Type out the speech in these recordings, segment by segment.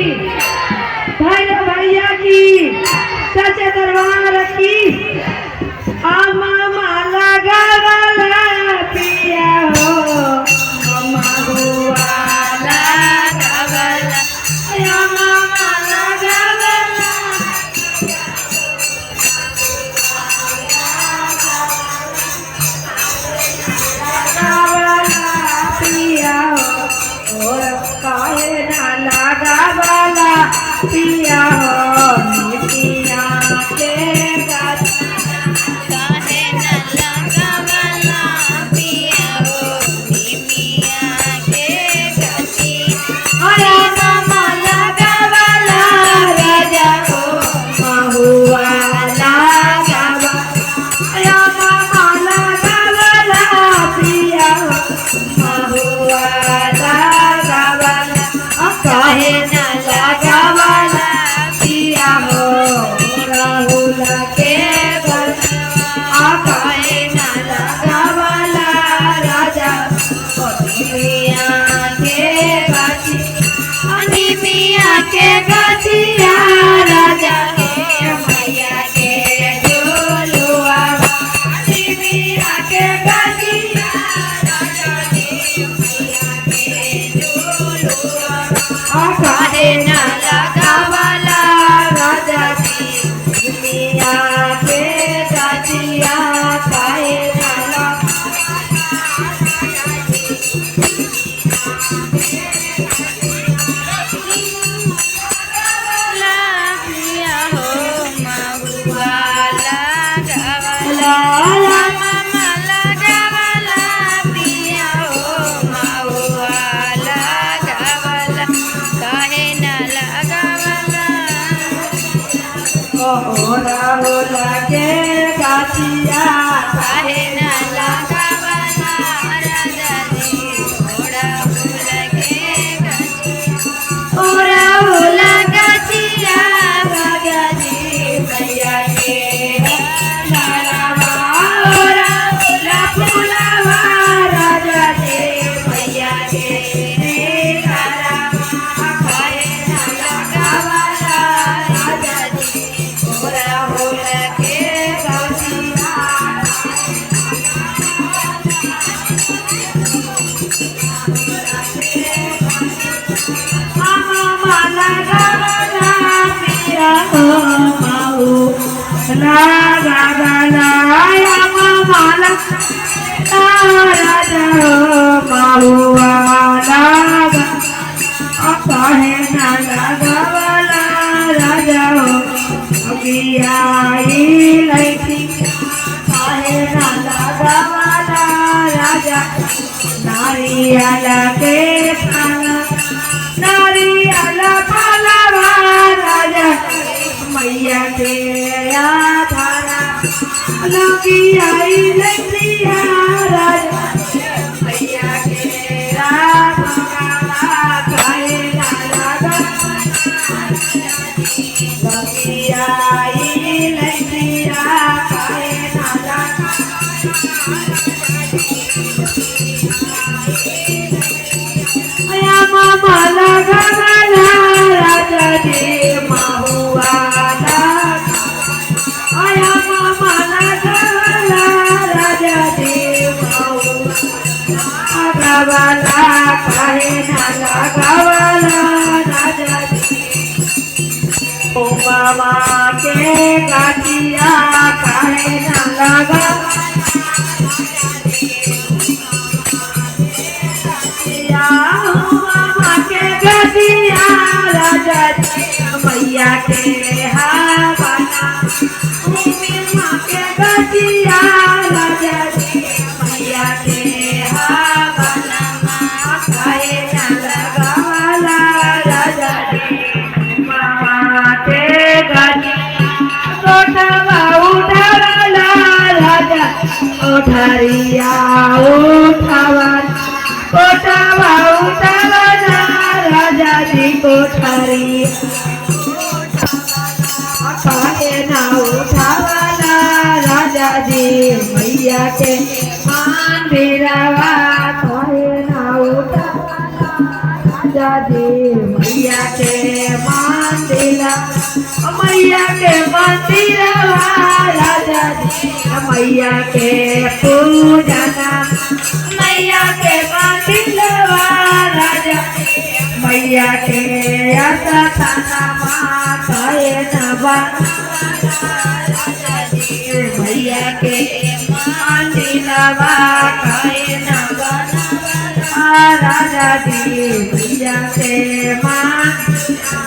भैरव भैया की सच्चे दरबार की आमा माला गवाला पिया हो अम्मा गुवाला गवाला आमा माला गवाला पिया हो और काहे ना लगा वाला पिया हो पिया के गाछ काहे न लगावला पिया हो मिमिया के गति अरे मामा लगा वाला राजा हो महुआ लगा अरे मामा लगा वाला पिया हो महुआ लगा वाला काहे ना लगा वाला पिया हो राहुल के घर काहे ना लगा वाला राजा मिया के गाछी मिया के गाछिया राजा के मैया के झोलुआ मिया के गाछिया राजा के मैया के झोलुआ काहे ना लगा वाला राजा की मिया के गाछिया काहे ना लगा पिया हो महुआला गवाला ला मामा लगावला पिया हो महुआला गवाला काहे न लगावला राहुल के गाछिया काहे न लगावला राजा जी घोड़ा फूल के गति राहुल गाछिया राजा जी मैया के राहुल फूलवा राजा जी मैया के काहे ना लगावाला राजा जी राहुल के गाछिया मामा माला गवाला पिया हो माऊ लगा गला मामा माला राजा हो माऊ वाला काहे ना लगावाला राजा हो अगियाई लैती काहे ना लगावाला राजा नारियल के खाना नारियल पालवा राजा मैया के आधारा लगियाई लैतिया राजा मैया के आधारा काहे ना लगा लगियाई लैतिया काहे ना लगा मामा लगा वाला राजा जी महुआला आया मामा लगा वाला राजा जी महुआ वाला काहे ना लगा वाला राजा जी ओ मामा के गाछिया काहे ना लगा मामा के गदिया राजा जी मैया के हवाला माँ के गदिया राजा जी मैया के हवाला काहे ना लगावाला राजा जी मामा के गदिया कोठवा उठावाला राजा कोठरिया उठावाला कोठवा उठावाला राजा जी कोठरी काहे ना उठावाला राजा जी मैया के मंदिरवा काहे ना उठावाला राजा जी मैया के के मंदिर मैया के मंदिर राजा जी मैया के पूजना मैया के मंदिर राजा मैया के आस्थाना माताए नवा मैया के मंदिर काए नवा राजा जी मैया के मां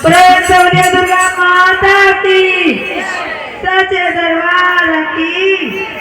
प्रेम से बोलिए दुर्गा माता की सच्चे दरबार की